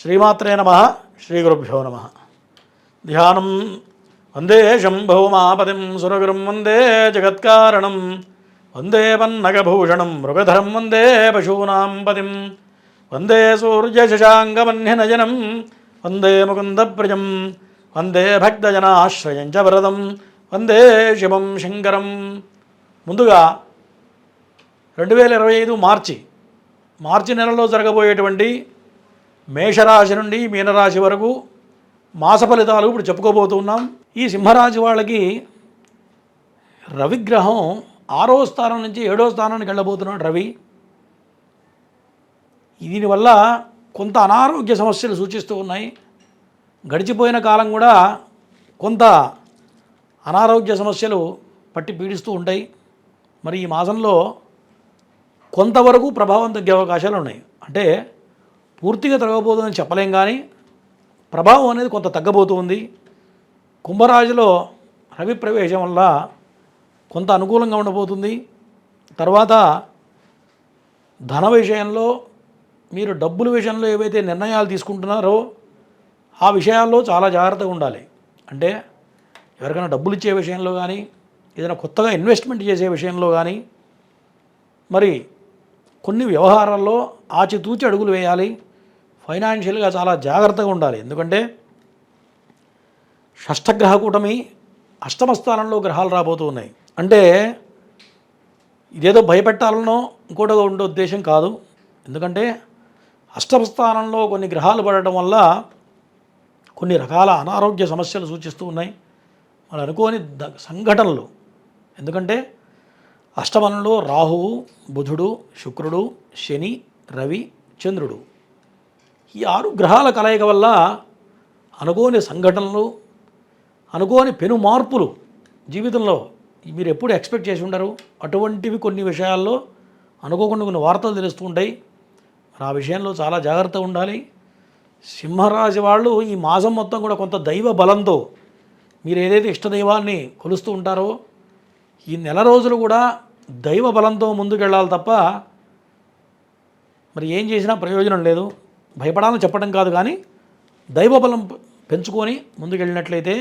శ్రీమాత్రే నమః. శ్రీగురుభ్యో నమః. ధ్యానం వందే శంభోమాపతిం సురగురుం వందే జగత్కారణం వందే పన్నగభూషణం మృగధరం వందే పశూనాం పతిం వందే సూర్యశశాంకమన్యనయనం వందే ముకుందప్రియం వందే భక్తజనాశ్రయం చ వరదం వందే శివం శంకరం. ముందుగా 2025 మార్చి నెలలో జరగబోయేటువంటి మేషరాశి నుండి మీనరాశి వరకు మాస ఫలితాలు ఇప్పుడు చెప్పుకోబోతున్నాం. ఈ సింహరాశి వాళ్ళకి రవిగ్రహం 6వ స్థానం నుంచి 7వ స్థానానికి వెళ్ళబోతున్నాడు. రవి దీనివల్ల కొంత అనారోగ్య సమస్యలు సూచిస్తూ ఉన్నాయి. గడిచిపోయిన కాలం కూడా కొంత అనారోగ్య సమస్యలు పట్టి పీడిస్తూ ఉంటాయి. మరి ఈ మాసంలో కొంతవరకు ప్రభావం తగ్గే అవకాశాలు ఉన్నాయి. అంటే పూర్తిగా తగ్గబోతుందని చెప్పలేం, కానీ ప్రభావం అనేది కొంత తగ్గబోతుంది. కుంభరాశిలో రవి ప్రవేశం వల్ల కొంత అనుకూలంగా ఉండబోతుంది. తర్వాత ధన విషయంలో మీరు డబ్బుల విషయంలో ఏవైతే నిర్ణయాలు తీసుకుంటున్నారో ఆ విషయాల్లో చాలా జాగ్రత్తగా ఉండాలి. అంటే ఎవరికైనా డబ్బులు ఇచ్చే విషయంలో కానీ, ఏదైనా కొత్తగా ఇన్వెస్ట్మెంట్ చేసే విషయంలో కానీ, మరి కొన్ని వ్యవహారాల్లో ఆచితూచి అడుగులు వేయాలి. ఫైనాన్షియల్గా చాలా జాగ్రత్తగా ఉండాలి. ఎందుకంటే షష్ఠగ్రహ కూటమి అష్టమ స్థానంలో గ్రహాలు రాబోతూ ఉన్నాయి. అంటే ఇదేదో భయపెట్టాలనో ఇంకోటో ఉండే ఉద్దేశం కాదు. ఎందుకంటే అష్టమ స్థానంలో కొన్ని గ్రహాలు పడటం వల్ల కొన్ని రకాల అనారోగ్య సమస్యలు సూచిస్తూ ఉన్నాయి. మరి అనుకోని సంఘటనలు. ఎందుకంటే అష్టమంలో రాహువు, బుధుడు, శుక్రుడు, శని, రవి, చంద్రుడు, ఈ 6 గ్రహాల కలయిక వల్ల అనుకోని సంఘటనలు, అనుకోని పెను మార్పులు జీవితంలో మీరు ఎప్పుడు ఎక్స్పెక్ట్ చేసి ఉండరు. అటువంటివి కొన్ని విషయాల్లో అనుకోకుండా కొన్ని వార్తలు తెలుస్తూ ఉంటాయి. మరి ఆ విషయంలో చాలా జాగ్రత్తగా ఉండాలి. సింహరాశి వాళ్ళు ఈ మాసం మొత్తం కూడా కొంత దైవ బలంతో మీరు ఏదైతే ఇష్టదైవాన్ని కొలుస్తూ ఉంటారో ఈ నెల రోజులు కూడా దైవ బలంతో ముందుకెళ్ళాలి తప్ప మరి ఏం చేసినా ప్రయోజనం లేదు. భయపడాలని చెప్పడం కాదు, కానీ దైవ బలం పెంచుకొని ముందుకెళ్ళినట్లయితే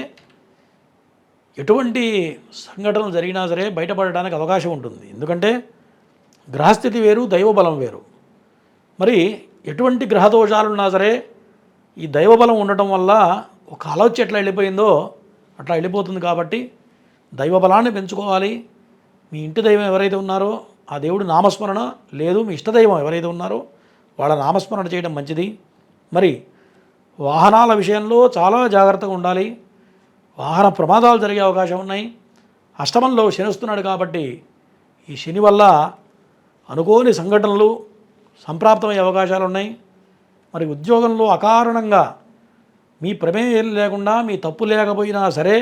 ఎటువంటి సంఘటనలు జరిగినా సరే బయటపడడానికి అవకాశం ఉంటుంది. ఎందుకంటే గ్రహస్థితి వేరు, దైవ బలం వేరు. మరి ఎటువంటి గ్రహదోషాలు ఉన్నా సరే ఈ దైవబలం ఉండటం వల్ల ఒక ఆలోచన ఎట్లా వెళ్ళిపోయిందో అట్లా వెళ్ళిపోతుంది. కాబట్టి దైవబలాన్ని పెంచుకోవాలి. మీ ఇంటి దైవం ఎవరైతే ఉన్నారో ఆ దేవుడు నామస్మరణ, లేదు మీ ఇష్టదైవం ఎవరైతే ఉన్నారో వాళ్ళ నామస్మరణ చేయడం మంచిది. మరి వాహనాల విషయంలో చాలా జాగ్రత్తగా ఉండాలి. వాహన ప్రమాదాలు జరిగే అవకాశం ఉన్నాయి. అష్టమంలో శని వస్తున్నాడు కాబట్టి ఈ శని వల్ల అనుకోని సంఘటనలు సంప్రాప్తమయ్యే అవకాశాలు ఉన్నాయి. మరి ఉద్యోగంలో అకారణంగా మీ ప్రమేయం లేకుండా, మీ తప్పు లేకపోయినా సరే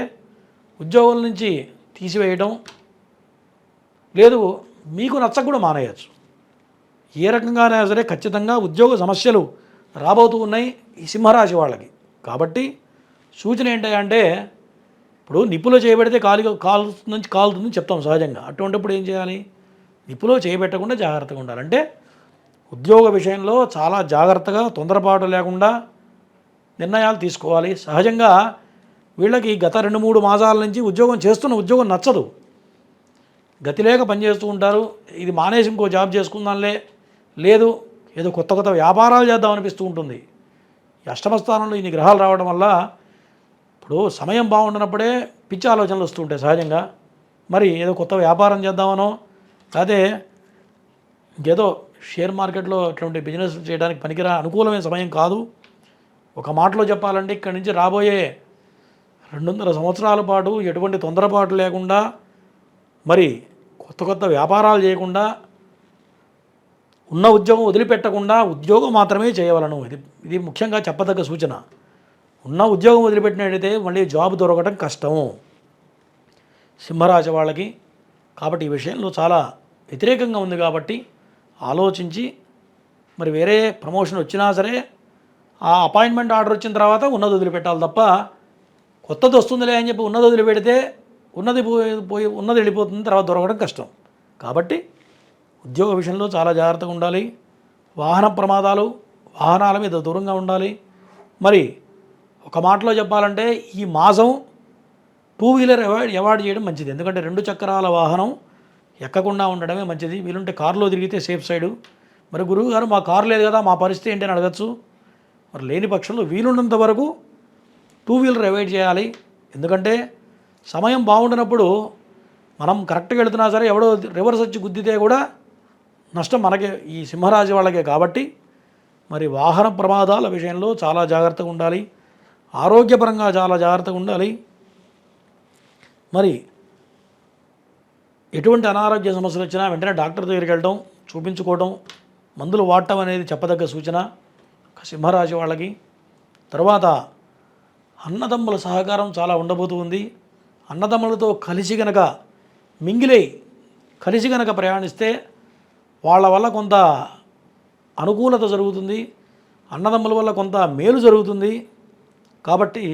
ఉద్యోగం నుంచి తీసివేయడం, లేదు మీకు నచ్చక కూడా మానేయచ్చు. ఏ రకంగానైనా సరే ఖచ్చితంగా ఉద్యోగ సమస్యలు రాబోతూ ఉన్నాయి ఈ సింహరాశి వాళ్ళకి. కాబట్టి సూచన ఏంటంటే ఇప్పుడు నిప్పులో చేయబెడితే కాలుతుందని చెప్తాం సహజంగా. అటువంటిప్పుడు ఏం చేయాలి? నిప్పులో చేయబెట్టకుండా జాగ్రత్తగా ఉండాలి. అంటే ఉద్యోగ విషయంలో చాలా జాగ్రత్తగా, తొందరపాటు లేకుండా నిర్ణయాలు తీసుకోవాలి. సహజంగా వీళ్ళకి గత 2-3 మాసాల నుంచి చేస్తున్న ఉద్యోగం నచ్చదు. గతి లేక పనిచేస్తూ ఉంటారు. ఇది మానేసి ఇంకో జాబ్ చేసుకుందాంలే, లేదు ఏదో కొత్త వ్యాపారాలు చేద్దాం అనిపిస్తూ ఉంటుంది. ఈ అష్టమ స్థానంలో ఇన్ని గ్రహాలు రావడం వల్ల ఇప్పుడు సమయం బాగుండనప్పుడే పిచ్చి ఆలోచనలు వస్తూ ఉంటాయి సహజంగా. మరి ఏదో కొత్త వ్యాపారం చేద్దామనో, అదే ఇంకేదో షేర్ మార్కెట్లో ఇటువంటి బిజినెస్ చేయడానికి పనికిరా అనుకూలమైన సమయం కాదు. ఒక మాటలో చెప్పాలంటే ఇక్కడి నుంచి రాబోయే 200 సంవత్సరాల పాటు ఎటువంటి తొందరపాటు లేకుండా, మరి కొత్త వ్యాపారాలు చేయకుండా, ఉన్న ఉద్యోగం వదిలిపెట్టకుండా ఉద్యోగం మాత్రమే చేయవలను. ఇది ముఖ్యంగా చెప్పదగ్గ సూచన. ఉన్న ఉద్యోగం వదిలిపెట్టినట్టయితే మళ్ళీ జాబ్ దొరకడం కష్టం సింహరాశి వాళ్ళకి. కాబట్టి ఈ విషయంలో చాలా వ్యతిరేకంగా ఉంది. కాబట్టి ఆలోచించి మరి వేరే ప్రమోషన్ వచ్చినా సరే ఆ అపాయింట్మెంట్ ఆర్డర్ వచ్చిన తర్వాత ఉన్నది వదిలిపెట్టాలి తప్ప కొత్తది వస్తుందిలే అని చెప్పి ఉన్నది వదిలిపెడితే ఉన్నది వెళ్ళిపోతుంది, తర్వాత దొరకడం కష్టం. కాబట్టి ఉద్యోగ విషయంలో చాలా జాగ్రత్తగా ఉండాలి. వాహన ప్రమాదాలు, వాహనాల మీద దూరంగా ఉండాలి. మరి ఒక మాటలో చెప్పాలంటే ఈ మాసం టూ వీలర్ అవాయిడ్ చేయడం మంచిది. ఎందుకంటే 2 చక్రాల వాహనం ఎక్కకుండా ఉండడమే మంచిది. వీలుంటే కారులో తిరిగితే సేఫ్ సైడు. మరి గురువు గారు మా కారు లేదు కదా, మా పరిస్థితి ఏంటి అని అడగచ్చు. మరి లేని పక్షంలో వీలున్నంత వరకు టూ వీలర్ అవాయిడ్ చేయాలి. ఎందుకంటే సమయం బాగుండినప్పుడు మనం కరెక్ట్గా వెళుతున్నా సరే ఎవడో రివర్స్ వచ్చి గుద్దితే కూడా నష్టం మనకే, ఈ సింహరాశి వాళ్ళకే. కాబట్టి మరి వాహన ప్రమాదాల విషయంలో చాలా జాగ్రత్తగా ఉండాలి. ఆరోగ్యపరంగా చాలా జాగ్రత్తగా ఉండాలి. మరి ఎటువంటి అనారోగ్య సమస్యలు వచ్చినా వెంటనే డాక్టర్ దగ్గరికి వెళ్ళడం, చూపించుకోవడం, మందులు వాడటం అనేది చెప్పదగ్గ సూచన సింహరాశి వాళ్ళకి. తర్వాత అన్నదమ్ముల సహకారం చాలా ఉండబోతుంది. అన్నదమ్ములతో కలిసి గనక కలిసి గనక ప్రయాణిస్తే వాళ్ళ వల్ల కొంత అనుకూలత జరుగుతుంది, అన్నదమ్ముల వల్ల కొంత మేలు జరుగుతుంది. కాబట్టి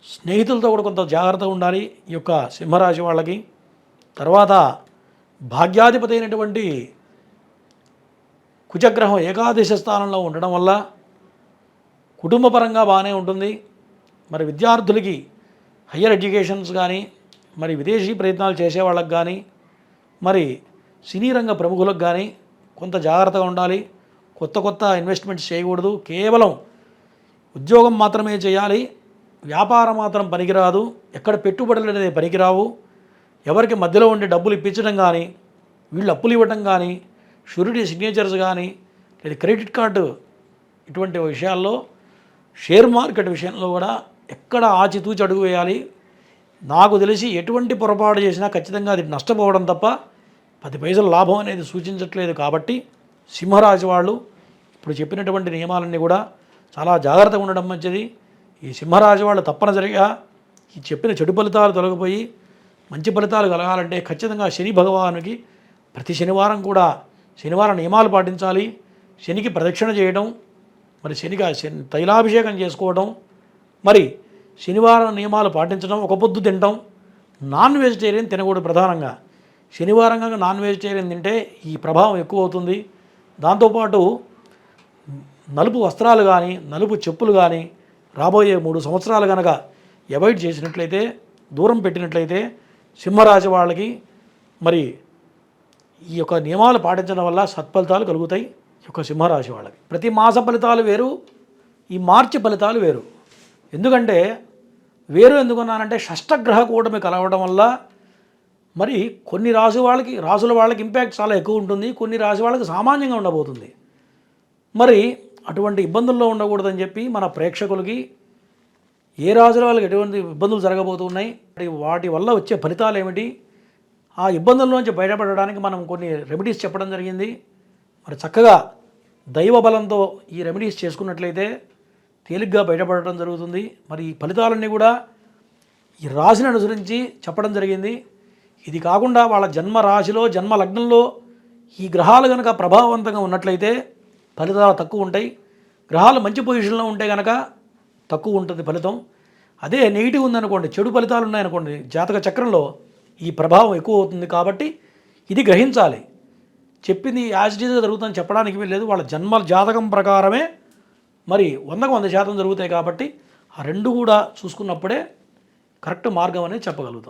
స్నేహితులతో కూడా కొంత జాగ్రత్తగా ఉండాలి ఈ యొక్క సింహరాశి వాళ్ళకి. తర్వాత భాగ్యాధిపతి అయినటువంటి కుజగ్రహం ఏకాదశ స్థానంలో ఉండడం వల్ల కుటుంబపరంగా బాగానే ఉంటుంది. మరి విద్యార్థులకి హయ్యర్ ఎడ్యుకేషన్స్ కానీ, మరి విదేశీ ప్రయత్నాలు చేసేవాళ్ళకి కానీ, మరి సినీ రంగ ప్రముఖులకు కానీ కొంత జాగ్రత్తగా ఉండాలి. కొత్త ఇన్వెస్ట్మెంట్స్ చేయకూడదు. కేవలం ఉద్యోగం మాత్రమే చేయాలి. వ్యాపారం మాత్రం పనికిరాదు. ఎక్కడ పెట్టుబడులు అనేది పనికిరావు. ఎవరికి మధ్యలో ఉండి డబ్బులు ఇప్పించడం కానీ, వీళ్ళు అప్పులు ఇవ్వడం కానీ, షూరిటీ సిగ్నేచర్స్ కానీ, లేదా క్రెడిట్ కార్డు, ఇటువంటి విషయాల్లో షేర్ మార్కెట్ విషయంలో కూడా ఎక్కడ ఆచితూచి అడుగు వేయాలి. నాకు తెలిసి ఎటువంటి పొరపాటు చేసినా ఖచ్చితంగా అది నష్టపోవడం తప్ప 10 పైసల లాభం అనేది సూచించట్లేదు. కాబట్టి సింహరాశి వాళ్ళు ఇప్పుడు చెప్పినటువంటి నియమాలన్నీ కూడా చాలా జాగ్రత్తగా ఉండడం మంచిది. ఈ సింహరాశి వాళ్ళు తప్పనిసరిగా ఈ చెప్పిన చెడు ఫలితాలు తొలగిపోయి మంచి ఫలితాలు కలగాలంటే ఖచ్చితంగా శని భగవానుకి ప్రతి శనివారం కూడా శనివారం నియమాలు పాటించాలి. శనికి ప్రదక్షిణ చేయడం, మరి శని తైలాభిషేకం చేసుకోవడం, మరి శనివారం నియమాలు పాటించడం, ఒక పొద్దు తినడం, నాన్ వెజిటేరియన్ తినకూడదు. ప్రధానంగా శనివారం కనుక నాన్ వెజిటేరియన్ తింటే ఈ ప్రభావం ఎక్కువ అవుతుంది. దాంతోపాటు నలుపు వస్త్రాలు కానీ, నలుపు చెప్పులు కానీ రాబోయే 3 సంవత్సరాలు కనుక అవాయిడ్ చేసినట్లయితే, దూరం పెట్టినట్లయితే సింహరాశి వాళ్ళకి మరి ఈ యొక్క నియమాలు పాటించడం వల్ల సత్ఫలితాలు కలుగుతాయి. ఈ యొక్క సింహరాశి వాళ్ళకి ప్రతి మాస ఫలితాలు వేరు, ఈ మార్చి ఫలితాలు వేరు. ఎందుకంటే ఎందుకన్నానంటే షష్టగ్రహ కూటమి కలవడం వల్ల మరి కొన్ని రాసుల వాళ్ళకి ఇంపాక్ట్ చాలా ఎక్కువ ఉంటుంది, కొన్ని రాశి వాళ్ళకి సామాన్యంగా ఉండబోతుంది. మరి అటువంటి ఇబ్బందుల్లో ఉండకూడదని చెప్పి మన ప్రేక్షకులకి ఏ రాశుల వాళ్ళకి ఎటువంటి ఇబ్బందులు జరగబోతున్నాయి, వాటి వల్ల వచ్చే ఫలితాలు ఏమిటి, ఆ ఇబ్బందుల్లోంచి బయటపడడానికి మనం కొన్ని రెమెడీస్ చెప్పడం జరిగింది. మరి చక్కగా దైవ బలంతో ఈ రెమెడీస్ చేసుకున్నట్లయితే తేలిగ్గా బయటపడటం జరుగుతుంది. మరి ఈ ఫలితాలన్నీ కూడా ఈ రాశిని అనుసరించి చెప్పడం జరిగింది. ఇది కాకుండా వాళ్ళ జన్మ రాశిలో, జన్మ లగ్నంలో ఈ గ్రహాలు కనుక ప్రభావవంతంగా ఉన్నట్లయితే ఫలితాలు తక్కువ ఉంటాయి. గ్రహాలు మంచి పొజిషన్లో ఉంటే కనుక తక్కువ ఉంటుంది ఫలితం. అదే నెగిటివ్ ఉందనుకోండి, చెడు ఫలితాలు ఉన్నాయనుకోండి, జాతక చక్రంలో ఈ ప్రభావం ఎక్కువ అవుతుంది. కాబట్టి ఇది గ్రహించాలి. చెప్పింది యాజ్ ఇట్ ఈజ్గా జరుగుతుందని చెప్పడానికి వీల్లేదు. వాళ్ళ జన్మ జాతకం ప్రకారమే మరి 100% జరుగుతాయి. కాబట్టి ఆ రెండు కూడా చూసుకున్నప్పుడే కరెక్ట్ మార్గం అనేది చెప్పగలుగుతాం.